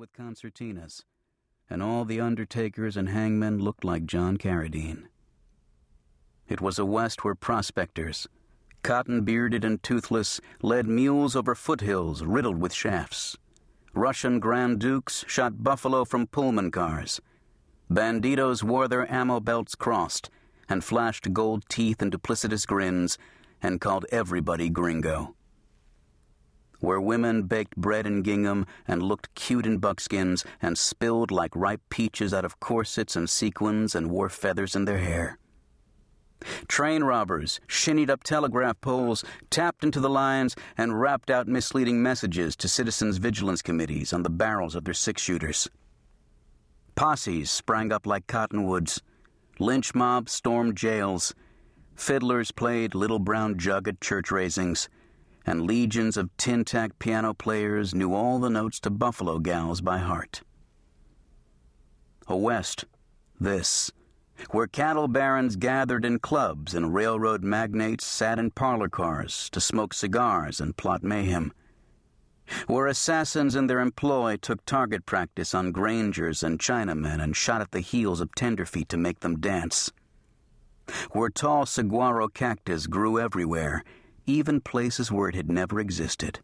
with concertinas, and all the undertakers and hangmen looked like John Carradine. It was a West where prospectors, cotton-bearded and toothless, led mules over foothills riddled with shafts. Russian Grand Dukes shot buffalo from Pullman cars. Banditos wore their ammo belts crossed and flashed gold teeth and duplicitous grins and called everybody gringo. Where women baked bread in gingham and looked cute in buckskins and spilled like ripe peaches out of corsets and sequins and wore feathers in their hair. Train robbers shinnied up telegraph poles, tapped into the lines, and rapped out misleading messages to citizens' vigilance committees on the barrels of their six-shooters. Posses sprang up like cottonwoods. Lynch mobs stormed jails. Fiddlers played Little Brown Jug at church raisings, and legions of tin-tack piano players knew all the notes to Buffalo Gals by heart. A West, this, where cattle barons gathered in clubs and railroad magnates sat in parlor cars to smoke cigars and plot mayhem, where assassins in their employ took target practice on Grangers and Chinamen and shot at the heels of tenderfeet to make them dance, where tall saguaro cactus grew everywhere, even places where it had never existed,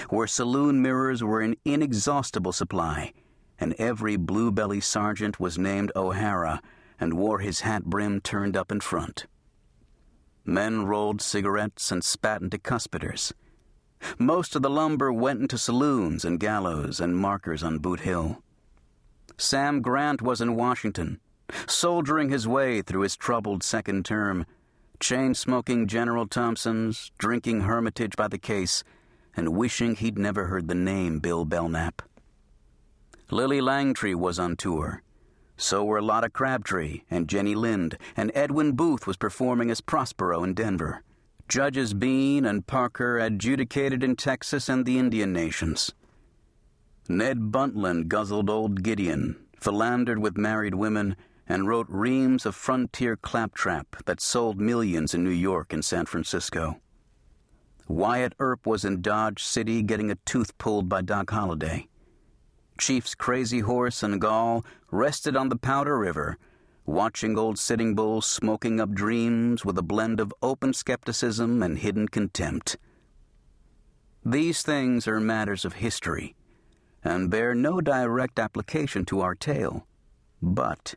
where saloon mirrors were in inexhaustible supply, and every blue-belly sergeant was named O'Hara and wore his hat brim turned up in front. Men rolled cigarettes and spat into cuspidors. Most of the lumber went into saloons and gallows and markers on Boot Hill. Sam Grant was in Washington, soldiering his way through his troubled second term, chain-smoking General Thompsons, drinking Hermitage by the case, and wishing he'd never heard the name Bill Belknap. Lily Langtry was on tour. So were Lotta Crabtree and Jenny Lind, and Edwin Booth was performing as Prospero in Denver. Judges Bean and Parker adjudicated in Texas and the Indian nations. Ned Buntland guzzled Old Gideon, philandered with married women, and wrote reams of frontier claptrap that sold millions in New York and San Francisco. Wyatt Earp was in Dodge City getting a tooth pulled by Doc Holliday. Chief's Crazy Horse and Gall rested on the Powder River, watching old Sitting Bull smoking up dreams with a blend of open skepticism and hidden contempt. These things are matters of history, and bear no direct application to our tale, but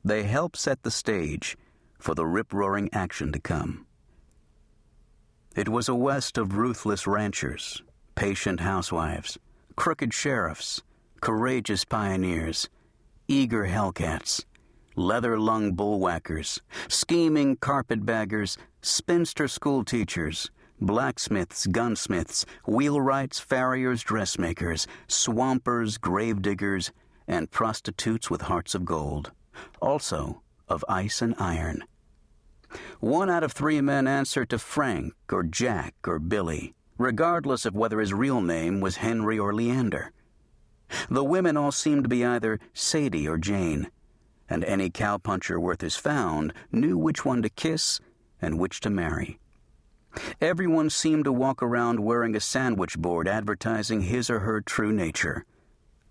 they help set the stage for the rip-roaring action to come. It was a West of ruthless ranchers, patient housewives, crooked sheriffs, courageous pioneers, eager hellcats, leather-lung bullwhackers, scheming carpetbaggers, spinster schoolteachers, blacksmiths, gunsmiths, wheelwrights, farriers, dressmakers, swampers, gravediggers, and prostitutes with hearts of gold, also of ice and iron. 1 out of 3 men answered to Frank or Jack or Billy, regardless of whether his real name was Henry or Leander. The women all seemed to be either Sadie or Jane, and any cowpuncher worth his found knew which one to kiss and which to marry. Everyone seemed to walk around wearing a sandwich board advertising his or her true nature.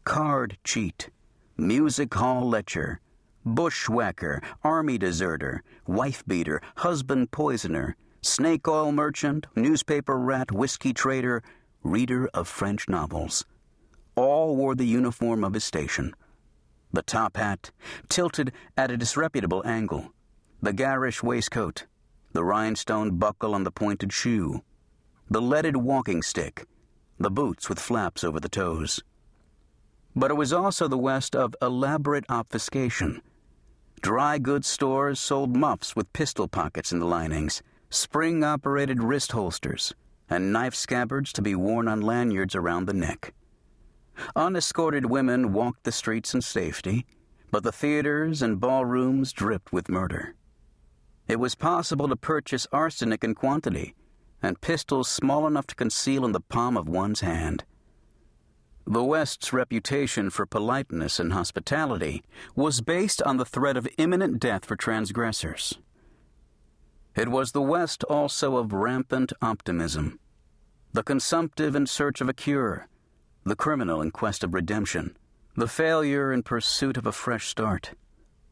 Card cheat, music hall lecher, bushwhacker, army deserter, wife-beater, husband poisoner, snake oil merchant, newspaper rat, whiskey trader, reader of French novels. All wore the uniform of his station. The top hat, tilted at a disreputable angle, the garish waistcoat, the rhinestone buckle on the pointed shoe, the leaded walking stick, the boots with flaps over the toes. But it was also the West of elaborate obfuscation. Dry goods stores sold muffs with pistol pockets in the linings, spring-operated wrist holsters, and knife scabbards to be worn on lanyards around the neck. Unescorted women walked the streets in safety, but the theaters and ballrooms dripped with murder. It was possible to purchase arsenic in quantity, and pistols small enough to conceal in the palm of one's hand. The West's reputation for politeness and hospitality was based on the threat of imminent death for transgressors. It was the West also of rampant optimism, the consumptive in search of a cure, the criminal in quest of redemption, the failure in pursuit of a fresh start,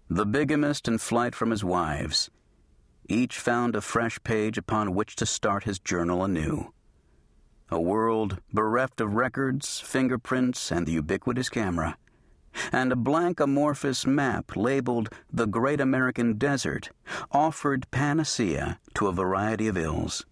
the bigamist in flight from his wives. Each found a fresh page upon which to start his journal anew. A world bereft of records, fingerprints, and the ubiquitous camera, and a blank amorphous map labeled the Great American Desert offered panacea to a variety of ills.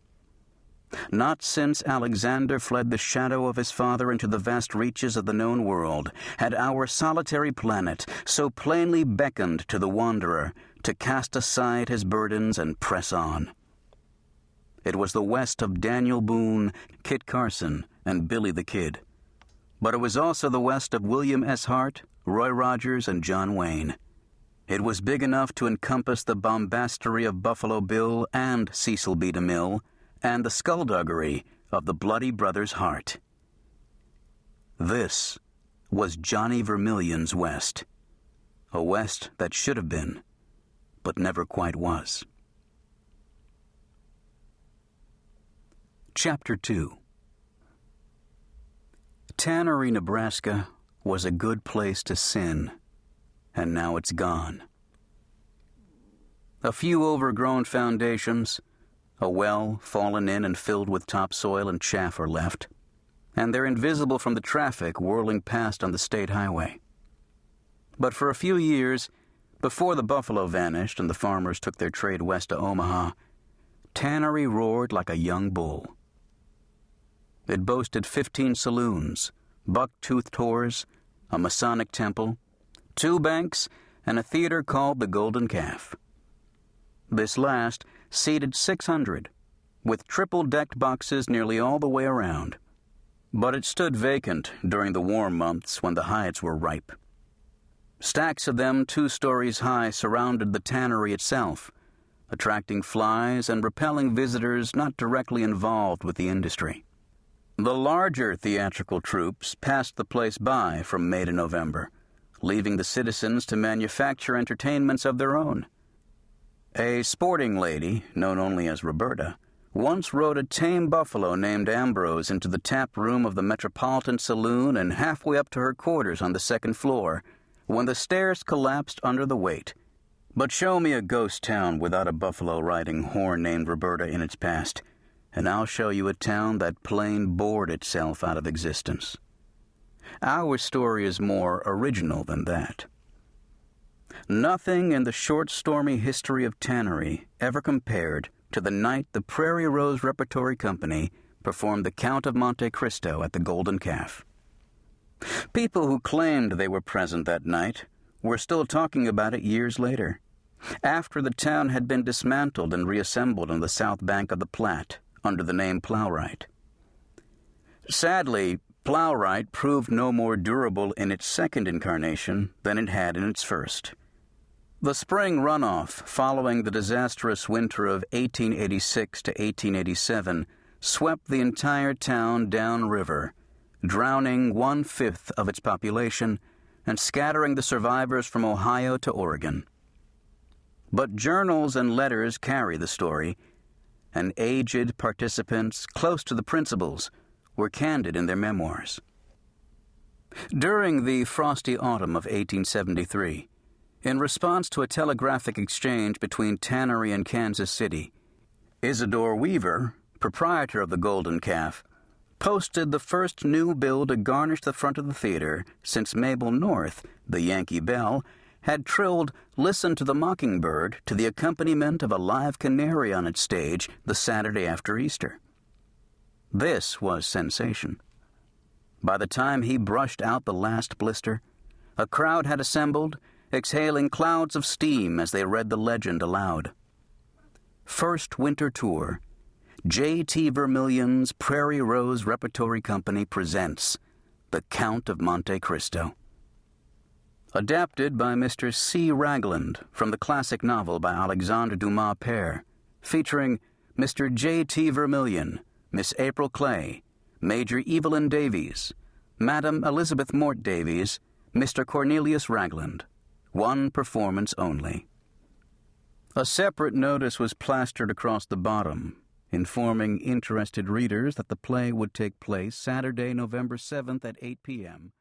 Not since Alexander fled the shadow of his father into the vast reaches of the known world had our solitary planet so plainly beckoned to the wanderer to cast aside his burdens and press on. It was the West of Daniel Boone, Kit Carson, and Billy the Kid. But it was also the West of William S. Hart, Roy Rogers, and John Wayne. It was big enough to encompass the bombassery of Buffalo Bill and Cecil B. DeMille, and the skullduggery of the Bloody Brothers' Heart. This was Johnny Vermillion's West, a West that should have been, but never quite was. Chapter 2. Tannery, Nebraska was a good place to sin, and now it's gone. A few overgrown foundations, a well fallen in and filled with topsoil and chaff are left, and they're invisible from the traffic whirling past on the state highway. But for a few years, before the buffalo vanished and the farmers took their trade west to Omaha, Tannery roared like a young bull. It boasted 15 saloons, buck-tooth tours, a Masonic temple, 2 banks, and a theater called the Golden Calf. This last seated 600, with triple-decked boxes nearly all the way around. But it stood vacant during the warm months when the hides were ripe. Stacks of them 2 stories high surrounded the tannery itself, attracting flies and repelling visitors not directly involved with the industry. The larger theatrical troupes passed the place by from May to November, leaving the citizens to manufacture entertainments of their own. A sporting lady, known only as Roberta, once rode a tame buffalo named Ambrose into the tap room of the Metropolitan Saloon and halfway up to her quarters on the 2nd floor, when the stairs collapsed under the weight. But show me a ghost town without a buffalo-riding whore named Roberta in its past, and I'll show you a town that plain bored itself out of existence. Our story is more original than that. Nothing in the short, stormy history of Tannery ever compared to the night the Prairie Rose Repertory Company performed The Count of Monte Cristo at the Golden Calf. People who claimed they were present that night were still talking about it years later, after the town had been dismantled and reassembled on the south bank of the Platte under the name Plowright. Sadly, Plowright proved no more durable in its second incarnation than it had in its first. The spring runoff following the disastrous winter of 1886 to 1887 swept the entire town downriver, drowning 1/5 of its population and scattering the survivors from Ohio to Oregon. But journals and letters carry the story, and aged participants close to the principals were candid in their memoirs. During the frosty autumn of 1873, in response to a telegraphic exchange between Tannery and Kansas City, Isidore Weaver, proprietor of the Golden Calf, posted the first new bill to garnish the front of the theater since Mabel North, the Yankee Belle, had trilled "Listen to the Mockingbird" to the accompaniment of a live canary on its stage the Saturday after Easter. This was sensation. By the time he brushed out the last blister, a crowd had assembled, exhaling clouds of steam as they read the legend aloud. First winter tour, J.T. Vermillion's Prairie Rose Repertory Company presents The Count of Monte Cristo. Adapted by Mr. C. Ragland from the classic novel by Alexandre Dumas Père, featuring Mr. J.T. Vermillion, Miss April Clay, Major Evelyn Davies, Madam Elizabeth Mort Davies, Mr. Cornelius Ragland. One performance only. A separate notice was plastered across the bottom, informing interested readers that the play would take place Saturday, November 7th at 8 p.m.